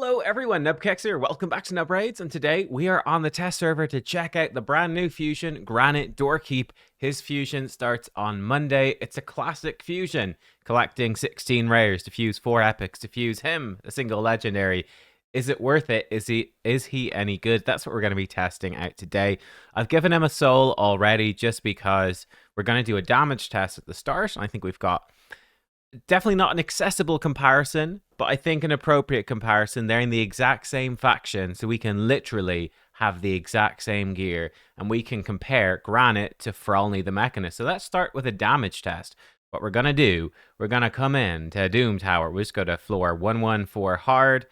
Hello everyone, nubkeks here. Welcome back to Nub Raids, and today we are on the test server to check out the brand new fusion, Granyt Doorkeep. His fusion starts on Monday. It's a classic fusion, collecting 16 rares to fuse 4 epics to fuse him, a single legendary. Is it worth it? Is he any good? That's what we're going to be testing out today. I've given him a soul already just because we're going to do a damage test at the start, and I think we've got definitely not an accessible comparison, but I think an appropriate comparison. They're in the exact same faction, so we can literally have the exact same gear, and we can compare Granyt to Frolny the Mechanist. So let's start with a damage test. What we're going to do, we're going to come in to Doom Tower. We'll just go to floor 114 hard.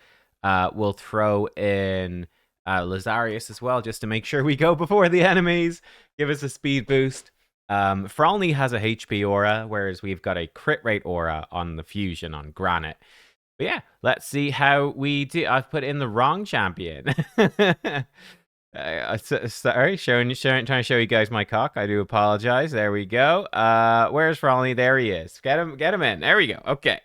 We'll throw in Lazarius as well, just to make sure we go before the enemies. Give us a speed boost. Frolny has a HP aura, whereas we've got a crit rate aura on the fusion on Granyt. But yeah, let's see how we do. I've put in the wrong champion. Sorry, trying to show you guys my cock. I do apologize. There we go. Where's Frolny? There he is. Get him in. There we go. Okay.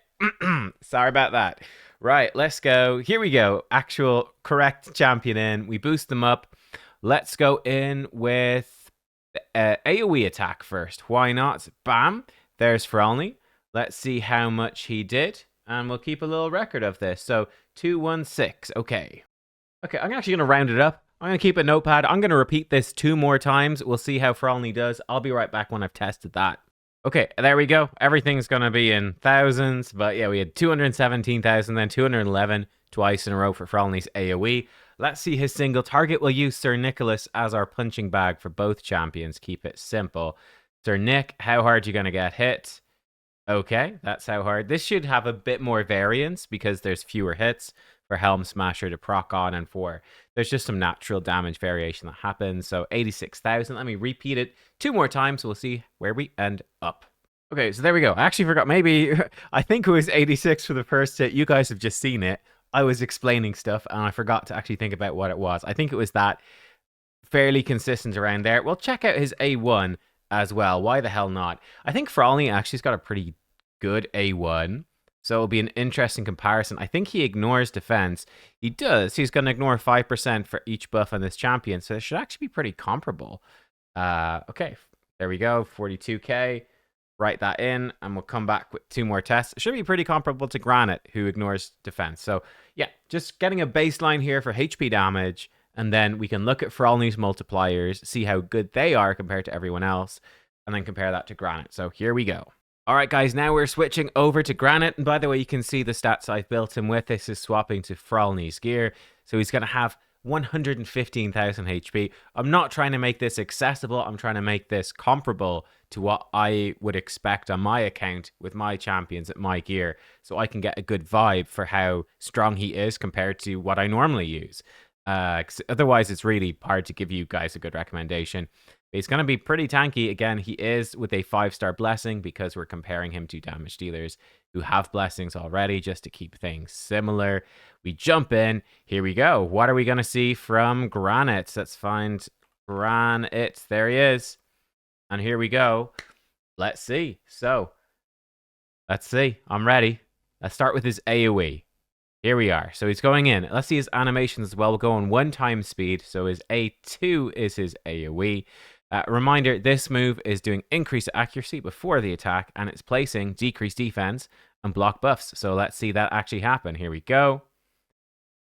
Sorry about that. Right, let's go. Here we go. Actual correct champion in. We boost them up. Let's go in with AoE attack first. Why not? Bam. There's Frolny. Let's see how much he did. And we'll keep a little record of this. So 216. Okay. Okay, I'm actually going to round it up. I'm going to keep a notepad. I'm going to repeat this 2 more times. We'll see how Frolny does. I'll be right back when I've tested that. Okay, there we go. Everything's going to be in thousands. But yeah, we had 217,000, then 211 twice in a row for Frolny's AoE. Let's see his single target. We'll use Sir Nicholas as our punching bag for both champions. Keep it simple. Sir Nick, how hard you going to get hit? Okay, that's how hard. This should have a bit more variance because there's fewer hits for Helm Smasher to proc on, and there's just some natural damage variation that happens. So 86,000. Let me repeat it 2 more times. So we'll see where we end up. Okay, so there we go. I actually forgot. Maybe I think it was 86 for the first hit. You guys have just seen it. I was explaining stuff and I forgot to actually think about what it was. I think it was that. Fairly consistent around there. We'll check out his A1 as well. Why the hell not? I think Frolny actually's got a pretty good A1. So it'll be an interesting comparison. I think he ignores defense. He does. He's going to ignore 5% for each buff on this champion. So it should actually be pretty comparable. Okay, there we go. 42k. Write that in, and we'll come back with 2 more tests. It should be pretty comparable to Granyt, who ignores defense. So yeah, just getting a baseline here for HP damage, and then we can look at Frolny's multipliers, see how good they are compared to everyone else, and then compare that to Granyt. So here we go. All right, guys, now we're switching over to Granyt. And by the way, you can see the stats I've built him with. This is swapping to Frolny's gear. So he's going to have 115,000 HP. I'm not trying to make this accessible. I'm trying to make this comparable to what I would expect on my account with my champions at my gear, so I can get a good vibe for how strong he is compared to what I normally use. 'Cause otherwise, it's really hard to give you guys a good recommendation. He's going to be pretty tanky. Again, he is with a 5-star blessing because we're comparing him to damage dealers who have blessings already, just to keep things similar. We jump in. Here we go. What are we going to see from Granyt? Let's find Granyt. There he is. And here we go. Let's see. So, let's see. I'm ready. Let's start with his AoE. Here we are. So he's going in. Let's see his animations as well. We'll go on 1 time speed. So his A2 is his AoE. Reminder, this move is doing increased accuracy before the attack, and it's placing decreased defense and block buffs. So let's see that actually happen. Here we go.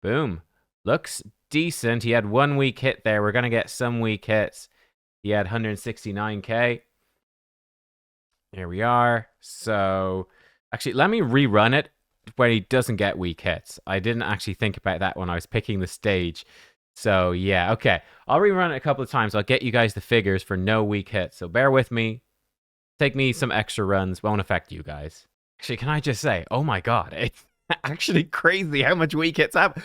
Boom. Looks decent. He had 1 weak hit there. We're going to get some weak hits. He had 169k. Here we are. So actually, let me rerun it where he doesn't get weak hits. I didn't actually think about that when I was picking the stage. So yeah, okay. I'll rerun it a couple of times. I'll get you guys the figures for no weak hits. So bear with me. Take me some extra runs. Won't affect you guys. Actually, can I just say, oh my god, it's actually crazy how much weak hits happen.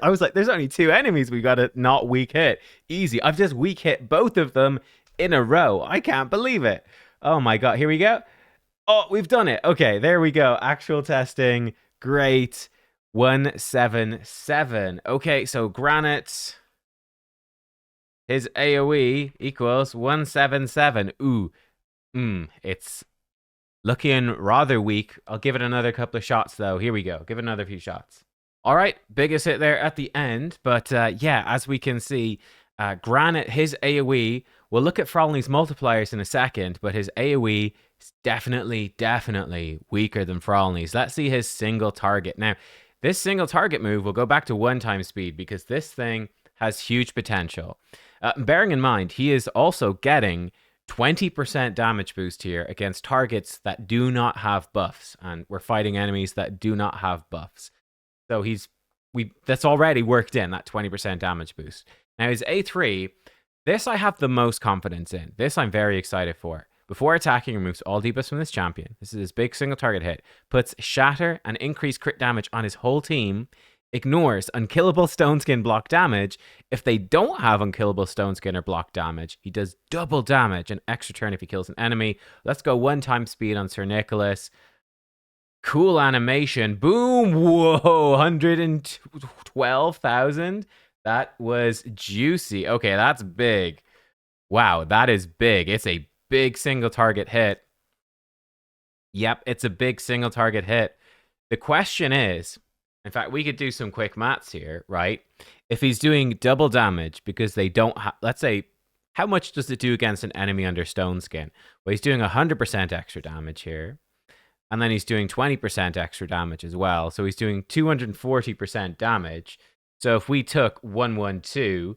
I was like, there's only 2 enemies we got to not weak hit. Easy. I've just weak hit both of them in a row. I can't believe it. Oh my god, here we go. Oh, we've done it. Okay, there we go. Actual testing. Great. 177. Okay, so Granyt, his AoE equals 177. Ooh. It's looking rather weak. I'll give it another couple of shots, though. Here we go. Give it another few shots. All right, biggest hit there at the end. But yeah, as we can see, Granyt, his AoE, we'll look at Frolny's multipliers in a second, but his AoE is definitely weaker than Frolny's. Let's see his single target. Now, this single target move will go back to 1 time speed because this thing has huge potential. Bearing in mind, he is also getting 20% damage boost here against targets that do not have buffs, and we're fighting enemies that do not have buffs. So that's already worked in, that 20% damage boost. Now his A3, this I have the most confidence in. This I'm very excited for. Before attacking, removes all debuffs from this champion. This is his big single target hit. Puts shatter and increased crit damage on his whole team. Ignores unkillable stone skin block damage. If they don't have unkillable stone skin or block damage, he does double damage and extra turn if he kills an enemy. Let's go 1 time speed on Sir Nicholas. Cool animation. Boom. Whoa. 112,000. That was juicy. Okay, that's big. Wow, that is big. It's a big single target hit. Yep, it's a big single target hit. The question is, in fact, we could do some quick maths here, right? If he's doing double damage because they don't have, let's say, how much does it do against an enemy under stone skin? Well, he's doing 100% extra damage here. And then he's doing 20% extra damage as well. So he's doing 240% damage. So if we took 112,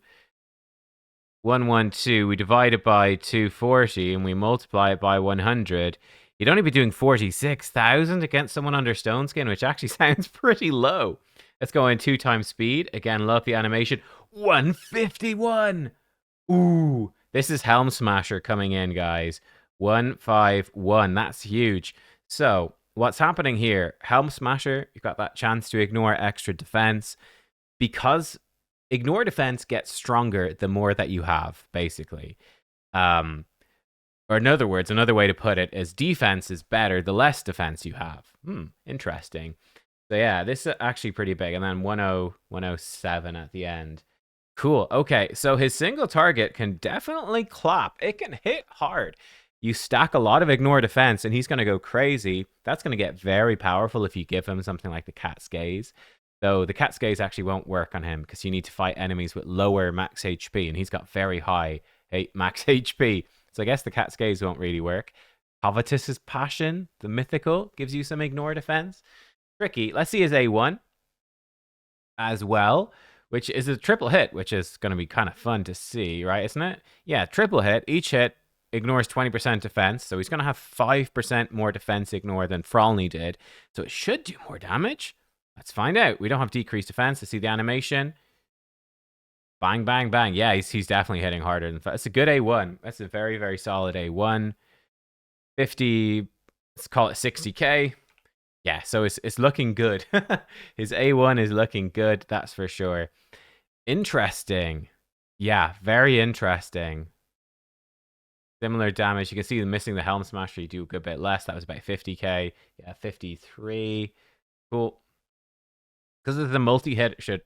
we divide it by 240 and we multiply it by 100, you'd only be doing 46,000 against someone under stone skin, which actually sounds pretty low. Let's go in 2 times speed. Again, love the animation. 151. Ooh, this is Helm Smasher coming in, guys. 151. That's huge. So what's happening here? Helm Smasher, you've got that chance to ignore extra defense. Because ignore defense gets stronger the more that you have, basically. Or in other words, another way to put it is defense is better the less defense you have. Interesting. So yeah, this is actually pretty big. And then 107 at the end. Cool. Okay, so his single target can definitely clap. It can hit hard. You stack a lot of ignore defense and he's going to go crazy. That's going to get very powerful if you give him something like the Cat's Gaze. Though the Cat's Gaze actually won't work on him because you need to fight enemies with lower max HP, and he's got very high max HP. So I guess the Cat's Gaze won't really work. Covetous's Passion, the mythical, gives you some ignore defense. Tricky. Let's see his A1 as well, which is a triple hit, which is going to be kind of fun to see, right? Isn't it? Yeah, triple hit. Each hit ignores 20% defense, so he's going to have 5% more defense ignore than Frolny did. So it should do more damage. Let's find out. We don't have decreased defense. Let's see the animation. Bang, bang, bang. Yeah, he's definitely hitting harder than... It's a good A1. That's a very, very solid A1. 50... Let's call it 60k. Yeah, so it's looking good. His A1 is looking good, that's for sure. Interesting. Yeah, very interesting. Similar damage. You can see missing the Helm Smasher. You do a good bit less. That was about 50k. Yeah, 53. Cool. Because of the multi-hit, it should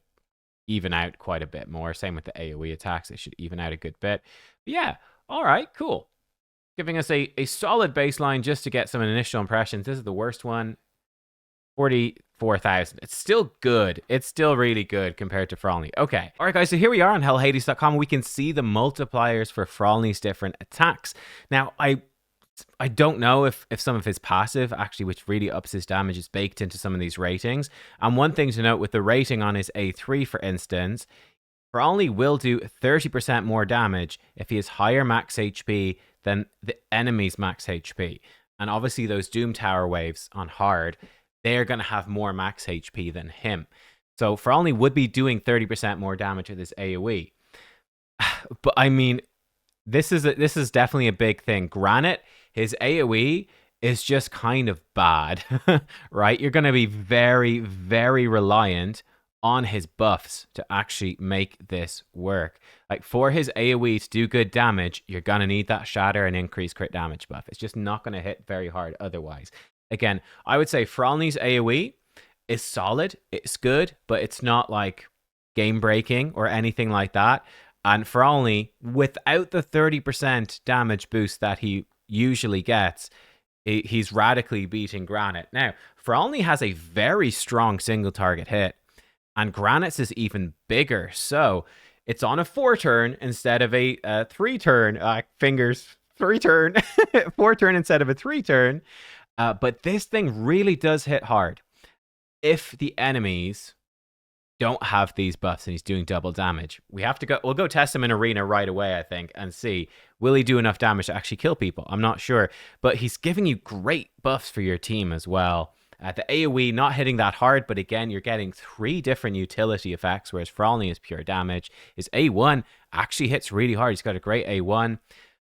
even out quite a bit more. Same with the AoE attacks. It should even out a good bit. But yeah, all right, cool. Giving us a solid baseline just to get some initial impressions. This is the worst one. 44,000. It's still good. It's still really good compared to Frolny. Okay. All right, guys. So here we are on hellhades.com. We can see the multipliers for Frolny's different attacks. Now, I don't know if some of his passive, actually, which really ups his damage, is baked into some of these ratings. And one thing to note with the rating on his A3, for instance, Frolny will do 30% more damage if he has higher max HP than the enemy's max HP. And obviously those Doom Tower waves on hard, they're going to have more max HP than him. So Frolny would be doing 30% more damage with his AoE. But I mean, this is definitely a big thing. Granyt, his AoE is just kind of bad, right? You're going to be very, very reliant on his buffs to actually make this work. Like, for his AoE to do good damage, you're going to need that shatter and increase crit damage buff. It's just not going to hit very hard otherwise. Again, I would say Frolny's AoE is solid. It's good, but it's not like game breaking or anything like that. And Frolny, without the 30% damage boost that he usually gets, he's radically beating Granyt. Now, Frolny has a very strong single target hit. And Granite's is even bigger. So it's on a 4-turn instead of a 3-turn. Fingers, 3-turn. 4-turn instead of a 3-turn. But this thing really does hit hard. If the enemies don't have these buffs and he's doing double damage, we'll go test him in arena right away, I think, and see, will he do enough damage to actually kill people? I'm not sure, but he's giving you great buffs for your team as well. The AoE not hitting that hard, but again, you're getting 3 different utility effects, whereas Frolny is pure damage. His A1 actually hits really hard. He's got a great A1.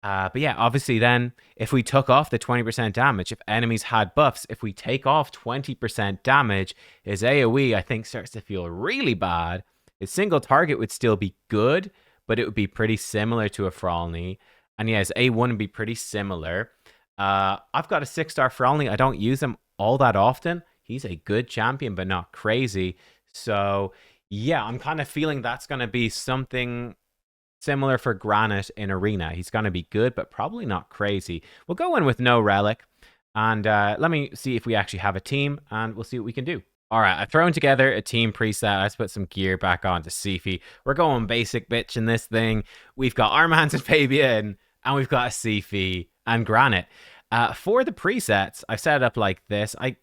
But yeah, obviously then, if we took off the 20% damage, if enemies had buffs, if we take off 20% damage, his AoE, I think, starts to feel really bad. His single target would still be good, but it would be pretty similar to a Frolny. And yeah, his A1 would be pretty similar. I've got a 6-star Frolny. I don't use him all that often. He's a good champion, but not crazy. So yeah, I'm kind of feeling that's going to be something similar for Granyt in Arena. He's going to be good, but probably not crazy. We'll go in with no Relic, and let me see if we actually have a team, and we'll see what we can do. All right, I've thrown together a team preset. Let's put some gear back onto Sifi. We're going basic bitch in this thing. We've got Armand and Fabian, and we've got a Sifi and Granyt. For the presets, I've set it up like this. I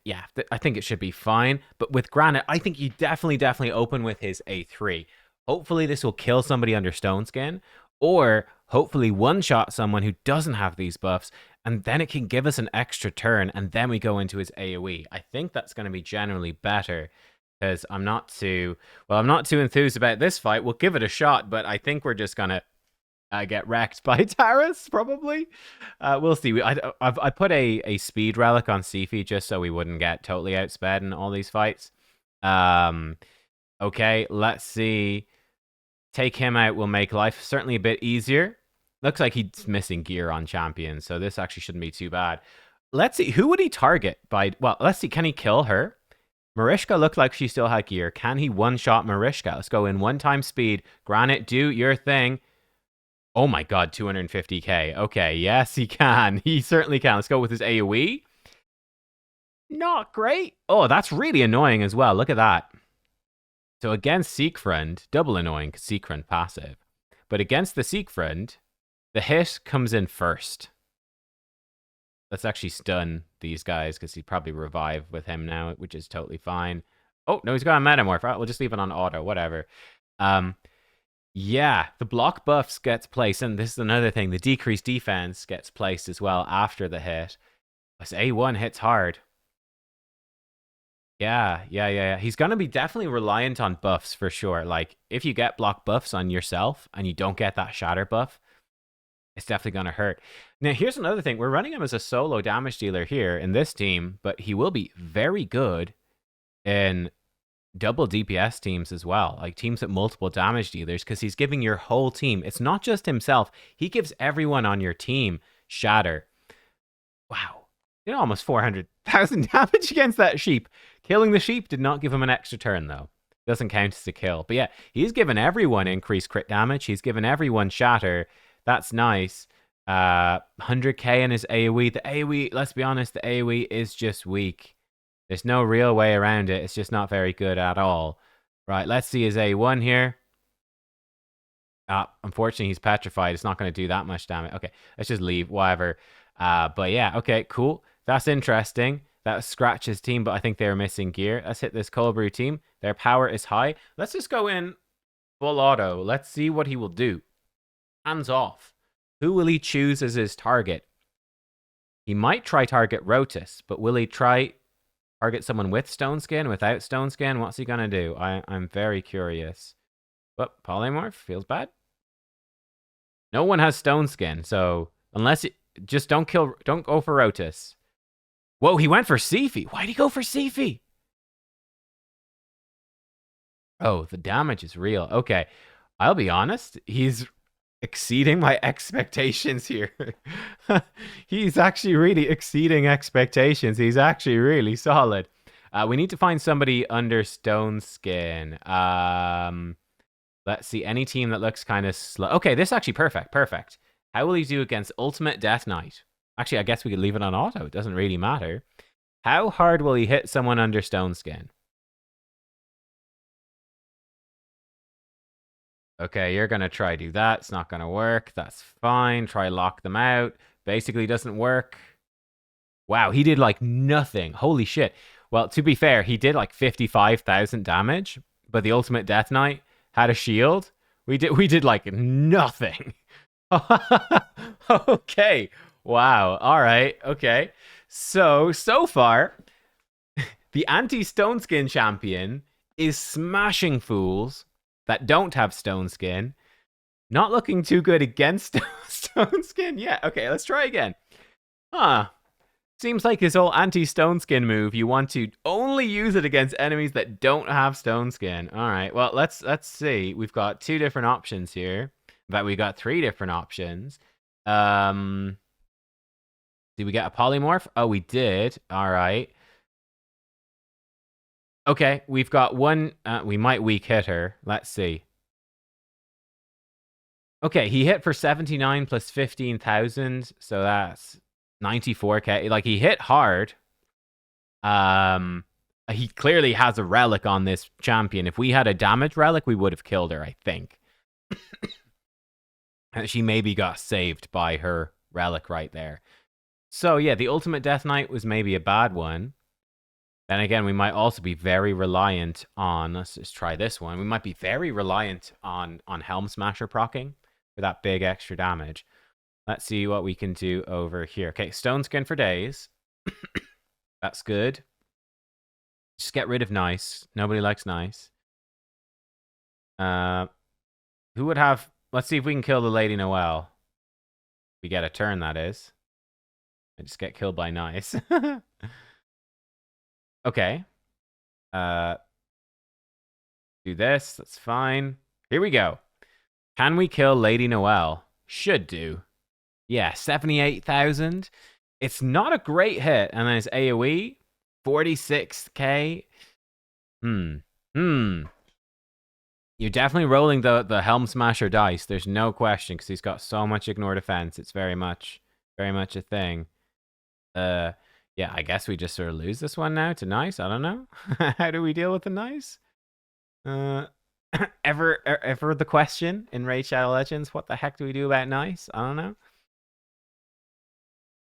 think it should be fine. But with Granyt, I think you definitely open with his A3. Hopefully this will kill somebody under Stone Skin, or hopefully one-shot someone who doesn't have these buffs, and then it can give us an extra turn, and then we go into his AoE. I think that's going to be generally better, because I'm not too enthused about this fight. We'll give it a shot, but I think we're just going to get wrecked by Taras, probably. We'll see. I put a speed relic on Sifi just so we wouldn't get totally outsped in all these fights. Okay, let's see. Take him out will make life certainly a bit easier. Looks like he's missing gear on champion, so this actually shouldn't be too bad. Let's see. Who would he target by... Well, let's see. Can he kill her? Marishka looked like she still had gear. Can he one-shot Marishka? Let's go in 1-time speed. Granyt, do your thing. Oh my god, 250k. Okay, yes, he can. He certainly can. Let's go with his AoE. Not great. Oh, that's really annoying as well. Look at that. So against Siegfried, double annoying because Siegfried passive. But against the Siegfried, the hit comes in first. Let's actually stun these guys because he'd probably revive with him now, which is totally fine. Oh, no, he's got a Metamorph. We'll just leave it on auto, whatever. Yeah, the block buffs gets placed, and this is another thing. The decreased defense gets placed as well after the hit. This A1 hits hard. Yeah. He's going to be definitely reliant on buffs for sure. Like, if you get block buffs on yourself and you don't get that shatter buff, it's definitely going to hurt. Now, here's another thing. We're running him as a solo damage dealer here in this team, but he will be very good in double DPS teams as well. Like, teams with multiple damage dealers, because he's giving your whole team. It's not just himself. He gives everyone on your team shatter. Wow. You know, almost 400,000 damage against that sheep. Killing the sheep did not give him an extra turn, though. Doesn't count as a kill. But yeah, he's given everyone increased crit damage. He's given everyone shatter. That's nice. 100k in his AoE. The AoE, let's be honest, the AoE is just weak. There's no real way around it. It's just not very good at all. Right, let's see his A1 here. Unfortunately, he's petrified. It's not going to do that much damage. Okay, let's just leave. Whatever. But yeah, okay, cool. That's interesting. That scratches team, but I think they're missing gear. Let's hit this cold brew team. Their power is high. Let's just go in full auto. Let's see what he will do. Hands off. Who will he choose as his target? He might try target Rotus, but will he try target someone with Stone Skin, without Stone Skin? What's he gonna do? I'm very curious. But Polymorph feels bad. No one has Stone Skin, so unless it, just don't go for Rotus. Whoa, he went for Sifi. Why'd he go for Sifi? Oh, the damage is real. Okay, I'll be honest. He's exceeding my expectations here. He's actually really exceeding expectations. He's actually really solid. We need to find somebody under Stone Skin. Let's see. Any team that looks kind of slow. Okay, this is actually perfect. How will he do against Ultimate Death Knight? Actually, I guess we could leave it on auto. It doesn't really matter. How hard will he hit someone under Stone Skin? Okay, you're gonna try do that. It's not gonna work. That's fine. Try lock them out. Basically doesn't work. Wow, he did like nothing. Holy shit. Well, to be fair, he did like 55,000 damage, but the Ultimate Death Knight had a shield. We did like nothing. Okay. Wow. All right. Okay. So far, the anti-stone skin champion is smashing fools that don't have stone skin. Not looking too good against stone skin. Yeah. Okay, let's try again. Huh. Seems like his whole anti-stone skin move, you want to only use it against enemies that don't have stone skin. All right. Well, let's see. We've got two different options here. In fact, we got three different options. Did we get a polymorph? Oh, we did. All right. Okay, we've got one. We might weak hit her. Let's see. Okay, he hit for 79 plus 15,000, so that's 94k. Like, he hit hard. He clearly has a relic on this champion. If we had a damage relic, we would have killed her, I think. And she maybe got saved by her relic right there. So yeah, the Ultimate Death Knight was maybe a bad one. Then again, we might also be very reliant on, let's just try this one. We might be very reliant on Helm Smasher proccing for that big extra damage. Let's see what we can do over here. Okay, Stone Skin for days. That's good. Just get rid of nice. Nobody likes nice. Who would have... Let's see if we can kill the Lady Noelle. We get a turn, that is. I just get killed by nice. Okay. Do this. That's fine. Here we go. Can we kill Lady Noelle? Should do. Yeah, 78,000. It's not a great hit. And then it's AoE. 46k. You're definitely rolling the Helm Smasher dice. There's no question, because he's got so much ignore defense. It's very much a thing. Yeah, I guess we just sort of lose this one now to nice. I don't know. How do we deal with the nice? Ever the question in Raid Shadow Legends, what the heck do we do about nice? I don't know.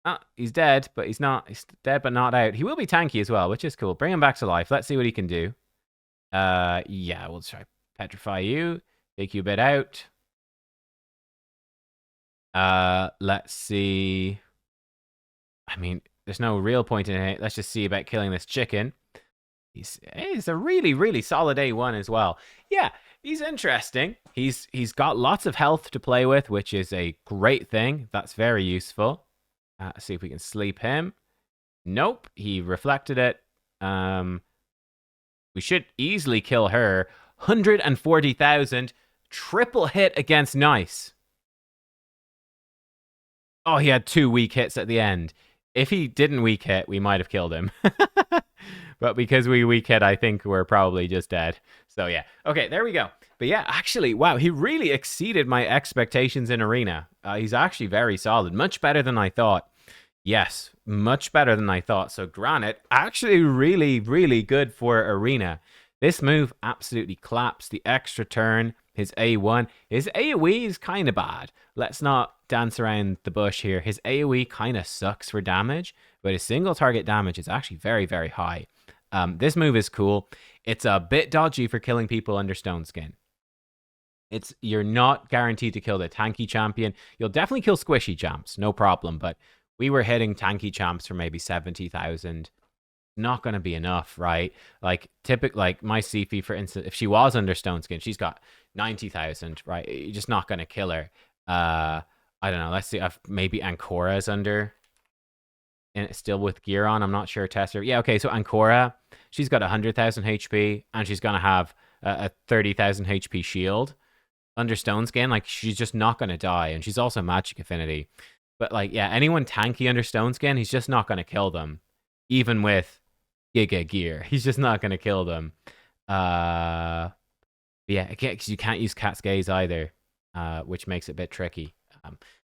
Oh, he's dead, but he's not. He's dead, but not out. He will be tanky as well, which is cool. Bring him back to life. Let's see what he can do. Yeah, we'll try petrify you. Take you a bit out. Let's see. I mean, there's no real point in it. Let's just see about killing this chicken. He's a really, really solid A1 as well. Yeah, he's interesting. He's got lots of health to play with, which is a great thing. That's very useful. Let's see if we can sleep him. Nope, he reflected it. We should easily kill her. 140,000. Triple hit against nice. Oh, he had 2 weak hits at the end. If he didn't weak hit, we might have killed him. But because we weak hit, I think we're probably just dead. So yeah. Okay, there we go. But yeah, actually, wow, he really exceeded my expectations in Arena. He's actually very solid. Much better than I thought. Yes, much better than I thought. So Granyt, actually really, really good for Arena. This move absolutely claps. The extra turn, his A1. His AoE is kind of bad. Let's not dance around the bush here. His AoE kind of sucks for damage, but his single target damage is actually very, very high. This move is cool. It's a bit dodgy for killing people under Stone Skin. You're not guaranteed to kill the tanky champion. You'll definitely kill squishy champs, no problem, but we were hitting tanky champs for maybe 70,000. Not going to be enough, right? Like, like my Sifi, for instance, if she was under Stone Skin, she's got 90,000, right? You're just not going to kill her. I don't know. Let's see if maybe Ancora's under, and still with gear on. I'm not sure. Tester. Yeah, okay. So Ancora, she's got 100,000 HP, and she's gonna have a 30,000 HP shield. Under Stone Skin, like, she's just not gonna die, and she's also Magic Affinity. But like, yeah, anyone tanky under Stone Skin, he's just not gonna kill them, even with Giga gear. He's just not gonna kill them. Yeah, because you can't use Cat's Gaze either, which makes it a bit tricky.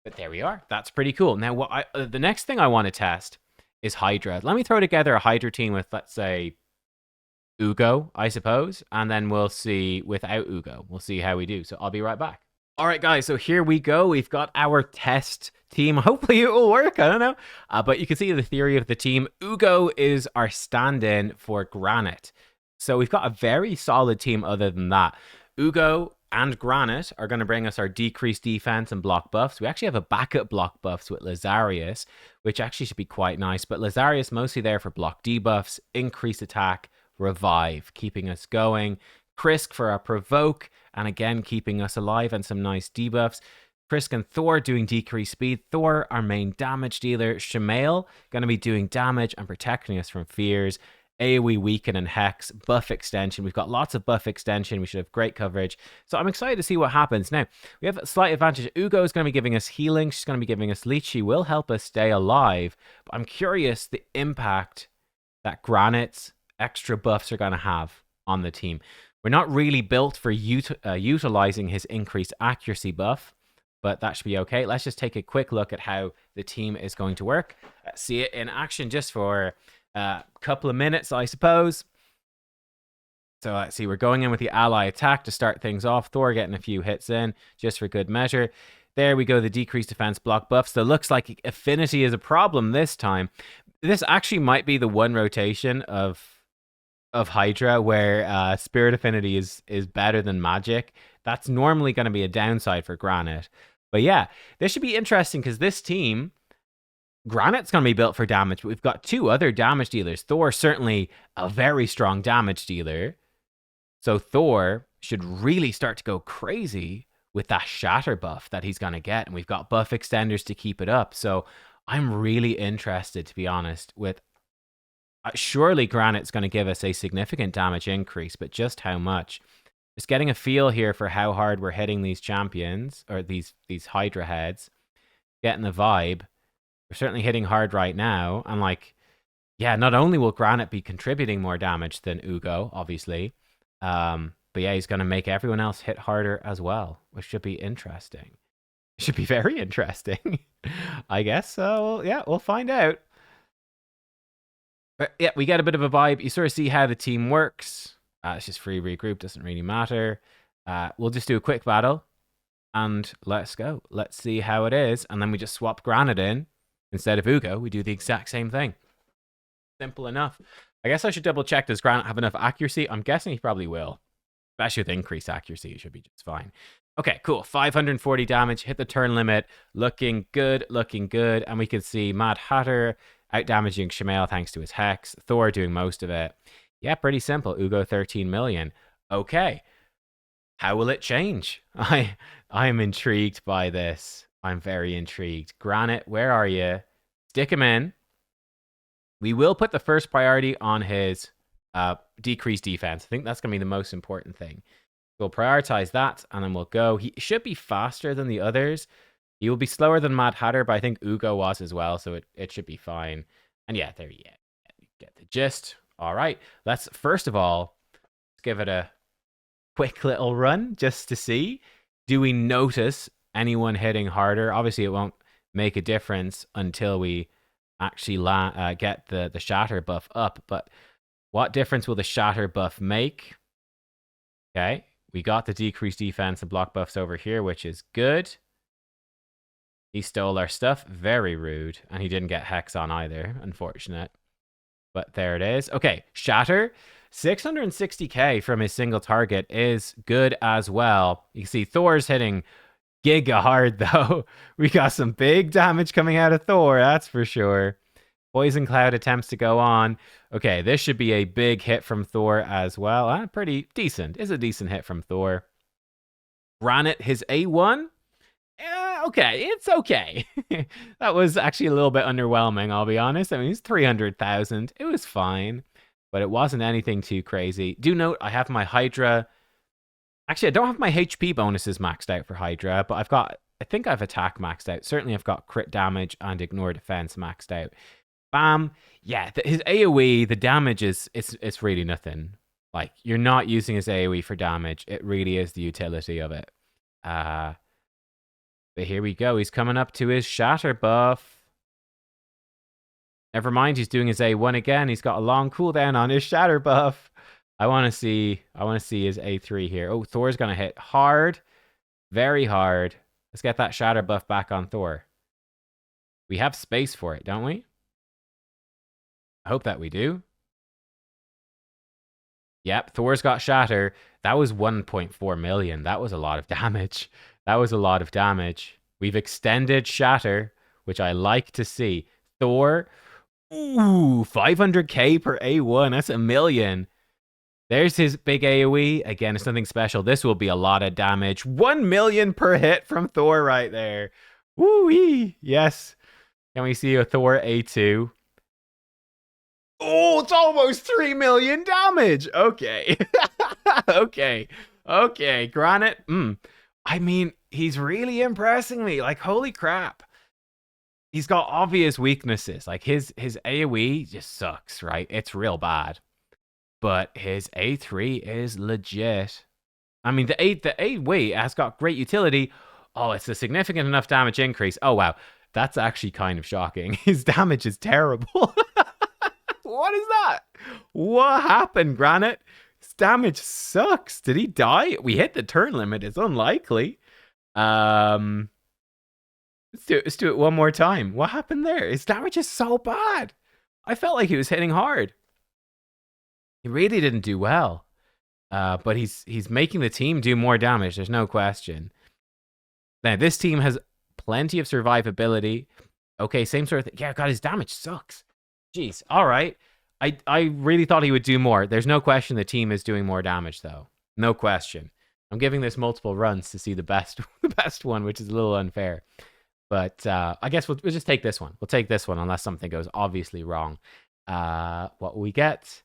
But there we are. That's pretty cool. Now, the next thing I want to test is Hydra. Let me throw together a Hydra team with, let's say, Ugo, I suppose, and then we'll see without Ugo. We'll see how we do. So I'll be right back. All right, guys, so here we go. We've got our test team. Hopefully it will work. I don't know. But you can see the theory of the team. Ugo is our stand-in for Granyt. So we've got a very solid team other than that. Ugo and Granyt are going to bring us our decreased defense and block buffs. We actually have a backup block buffs with Lazarius, which actually should be quite nice. But Lazarius mostly there for block debuffs, increase attack, revive, keeping us going. Krisk for our provoke, and again keeping us alive, and some nice debuffs. Krisk and Thor doing decreased speed. Thor, our main damage dealer. Shamail, going to be doing damage and protecting us from fears. AoE weaken and hex, buff extension. We've got lots of buff extension. We should have great coverage. So I'm excited to see what happens. Now, we have a slight advantage. Ugo is going to be giving us healing. She's going to be giving us leech. She will help us stay alive. But I'm curious the impact that Granit's extra buffs are going to have on the team. We're not really built for utilizing his increased accuracy buff, but that should be okay. Let's just take a quick look at how the team is going to work. See it in action just for a couple of minutes, I suppose. So let's see, we're going in with the ally attack to start things off. Thor getting a few hits in just for good measure. There we go, the decreased defense block buff. So it looks like affinity is a problem this time. This actually might be the one rotation of Hydra where spirit affinity is better than magic. That's normally going to be a downside for Granyt. But yeah, this should be interesting because this team, Granit's going to be built for damage, but we've got two other damage dealers. Thor, certainly a very strong damage dealer. So Thor should really start to go crazy with that shatter buff that he's going to get. And we've got buff extenders to keep it up. So I'm really interested, to be honest, with surely Granit's going to give us a significant damage increase, but just how much? Just getting a feel here for how hard we're hitting these champions, or these Hydra heads. Getting the vibe. We're certainly hitting hard right now. And like, yeah, not only will Granyt be contributing more damage than Ugo, obviously, but yeah, he's going to make everyone else hit harder as well, which should be interesting. It should be very interesting, I guess. So, yeah, we'll find out. But yeah, we get a bit of a vibe. You sort of see how the team works. It's just free regroup, doesn't really matter. We'll just do a quick battle, and let's go. Let's see how it is, and then we just swap Granyt in. Instead of Ugo, we do the exact same thing. Simple enough. I guess I should double check, does Granyt have enough accuracy? I'm guessing he probably will. Especially with increased accuracy, it should be just fine. Okay, cool. 540 damage, hit the turn limit. Looking good, looking good. And we can see Mad Hatter out-damaging Shamail thanks to his Hex. Thor doing most of it. Yeah, pretty simple. Ugo 13 million. Okay. How will it change? I am intrigued by this. I'm very intrigued. Granyt, where are you? Stick him in. We will put the first priority on his decreased defense. I think that's going to be the most important thing. We'll prioritize that, and then we'll go. He should be faster than the others. He will be slower than Mad Hatter, but I think Ugo was as well, so it should be fine. And yeah, there you get the gist. All right, let's first of all give it a quick little run just to see. Do we notice anyone hitting harder? Obviously, it won't make a difference until we actually get the shatter buff up. But what difference will the shatter buff make? Okay, we got the decreased defense and block buffs over here, which is good. He stole our stuff. Very rude. And he didn't get Hex on either. Unfortunate. But there it is. Okay, shatter. 660k from his single target is good as well. You can see Thor's hitting giga hard, though. We got some big damage coming out of Thor, that's for sure. Poison Cloud attempts to go on. Okay, this should be a big hit from Thor as well. Pretty decent. It's a decent hit from Thor. Granyt, his A1. Okay, it's okay. That was actually a little bit underwhelming, I'll be honest. I mean, it's 300,000. It was fine, but it wasn't anything too crazy. Do note, I have my Hydra. Actually, I don't have my HP bonuses maxed out for Hydra, but I think I've attack maxed out. Certainly, I've got crit damage and ignore defense maxed out. Bam. Yeah, his AoE, the damage it's really nothing. Like, you're not using his AoE for damage. It really is the utility of it. But here we go. He's coming up to his shatter buff. Never mind, he's doing his A1 again. He's got a long cooldown on his shatter buff. I want to see. I want to see his A3 here. Oh, Thor's gonna hit hard, very hard. Let's get that shatter buff back on Thor. We have space for it, don't we? I hope that we do. Yep, Thor's got shatter. That was 1.4 million. That was a lot of damage. That was a lot of damage. We've extended shatter, which I like to see. Thor, ooh, 500k per A1. That's a million. There's his big AoE. Again, it's nothing special. This will be a lot of damage. 1 million per hit from Thor right there. Woo-wee. Yes. Can we see a Thor A2? Oh, it's almost 3 million damage. Okay. Okay. Okay. Granyt. I mean, he's really impressing me. Like, holy crap. He's got obvious weaknesses. Like, his AoE just sucks, right? It's real bad. But his A3 is legit. I mean, the A has got great utility. Oh, it's a significant enough damage increase. Oh, wow. That's actually kind of shocking. His damage is terrible. What is that? What happened, Granyt? His damage sucks. Did he die? We hit the turn limit. It's unlikely. Let's do it one more time. What happened there? His damage is so bad. I felt like he was hitting hard. He really didn't do well. But he's making the team do more damage. There's no question. Now, this team has plenty of survivability. Okay, same sort of thing. Yeah, God, his damage sucks. Jeez. All right. I really thought he would do more. There's no question the team is doing more damage, though. No question. I'm giving this multiple runs to see the best one, which is a little unfair. But I guess we'll just take this one. We'll take this one unless something goes obviously wrong. What will we get?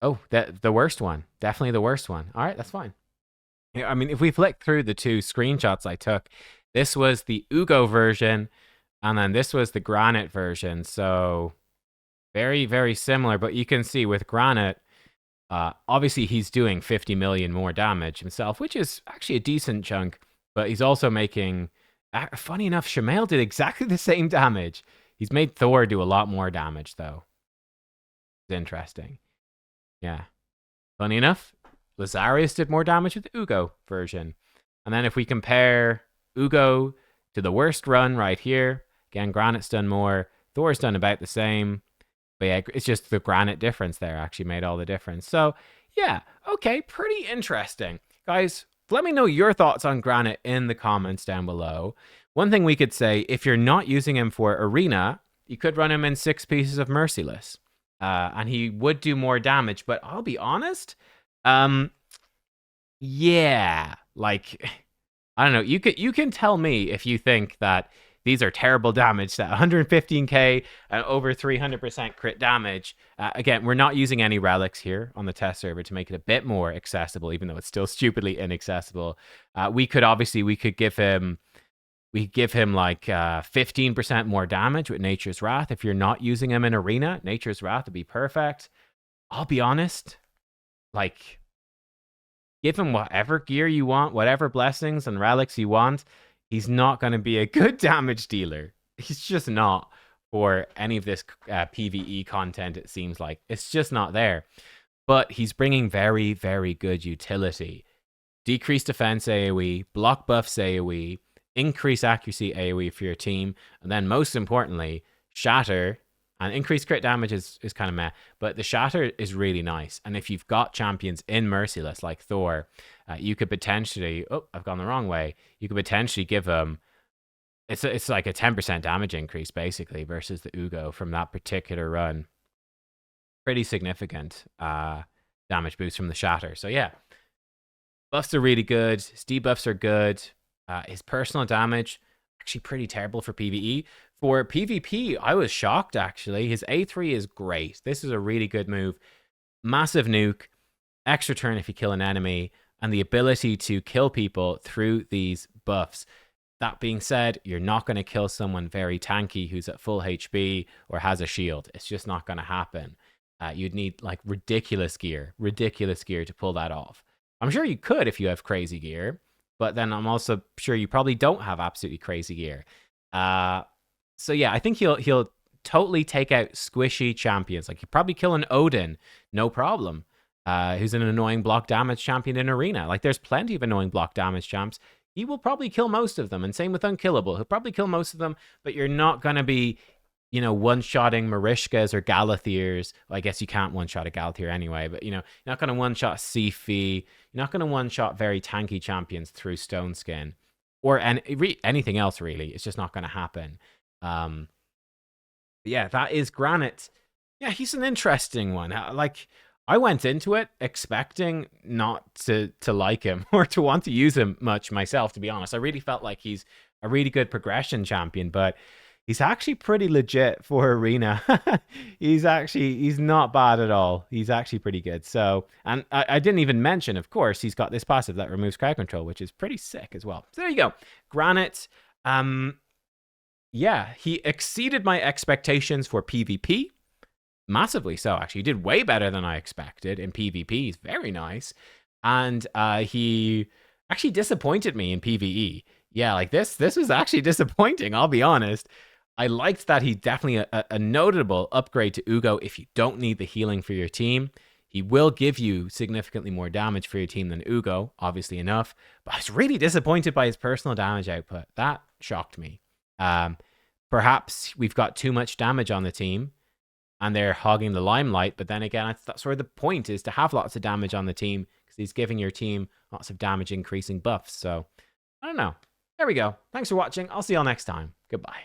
Oh, the worst one. Definitely the worst one. All right, that's fine. Yeah, I mean, if we flick through the two screenshots I took, this was the Ugo version, and then this was the Granyt version. So very, very similar. But you can see with Granyt, obviously he's doing 50 million more damage himself, which is actually a decent chunk. But he's also making... funny enough, Shamail did exactly the same damage. He's made Thor do a lot more damage, though. It's interesting. Yeah. Funny enough, Lazarius did more damage with the Ugo version. And then if we compare Ugo to the worst run right here, again, Granit's done more. Thor's done about the same. But yeah, it's just the Granyt difference there actually made all the difference. So yeah, okay, pretty interesting. Guys, let me know your thoughts on Granyt in the comments down below. One thing we could say, if you're not using him for Arena, you could run him in 6 pieces of Merciless. And he would do more damage, but I'll be honest, yeah, like, I don't know, you can tell me if you think that these are terrible damage, that 115k and over 300% crit damage. Again, we're not using any relics here on the test server to make it a bit more accessible, even though it's still stupidly inaccessible. We could give him like 15% more damage with Nature's Wrath. If you're not using him in Arena, Nature's Wrath would be perfect. I'll be honest, like, give him whatever gear you want, whatever blessings and relics you want. He's not going to be a good damage dealer. He's just not for any of this PvE content, it seems like. It's just not there. But he's bringing very, very good utility. Decreased defense AoE, block buffs AoE, increase accuracy AoE for your team, and then most importantly, shatter. And increased crit damage is kind of meh, but the shatter is really nice. And if you've got champions in Merciless like Thor, you could potentially... Oh, I've gone the wrong way. You could potentially give them... It's like a 10% damage increase, basically, versus the Ugo from that particular run. Pretty significant damage boost from the shatter. So yeah, buffs are really good. His debuffs are good. His personal damage, actually pretty terrible for PvE. For PvP, I was shocked, actually. His A3 is great. This is a really good move. Massive nuke, extra turn if you kill an enemy, and the ability to kill people through these buffs. That being said, you're not going to kill someone very tanky who's at full HP or has a shield. It's just not going to happen. You'd need like ridiculous gear to pull that off. I'm sure you could if you have crazy gear, but then I'm also sure you probably don't have absolutely crazy gear. So yeah, I think he'll totally take out squishy champions. Like, you probably kill an Odin, no problem. Who's an annoying block damage champion in Arena. Like, there's plenty of annoying block damage champs. He will probably kill most of them, and same with Unkillable. He'll probably kill most of them, but you're not going to be, you know, one-shotting Marishkas or Galathirs. Well, I guess you can't one-shot a Galathir anyway, but, you know, you're not going to one-shot Sifi. You're not going to one-shot very tanky champions through Stone Skin. Or anything else, really. It's just not going to happen. Yeah, that is Granyt. Yeah, he's an interesting one. Like, I went into it expecting not to like him or to want to use him much myself, to be honest. I really felt like he's a really good progression champion, but he's actually pretty legit for Arena. he's not bad at all. He's actually pretty good. So, and I didn't even mention, of course, he's got this passive that removes crowd control, which is pretty sick as well. So there you go. Granyt, yeah, he exceeded my expectations for PvP. Massively so, actually. He did way better than I expected in PvP. He's very nice. And he actually disappointed me in PvE. Yeah, like this was actually disappointing, I'll be honest. I liked that he's definitely a notable upgrade to Ugo if you don't need the healing for your team. He will give you significantly more damage for your team than Ugo, obviously enough. But I was really disappointed by his personal damage output. That shocked me. Perhaps we've got too much damage on the team and they're hogging the limelight, but then again, that's sort of the point, is to have lots of damage on the team because he's giving your team lots of damage increasing buffs. So, I don't know. There we go. Thanks for watching. I'll see y'all next time. Goodbye.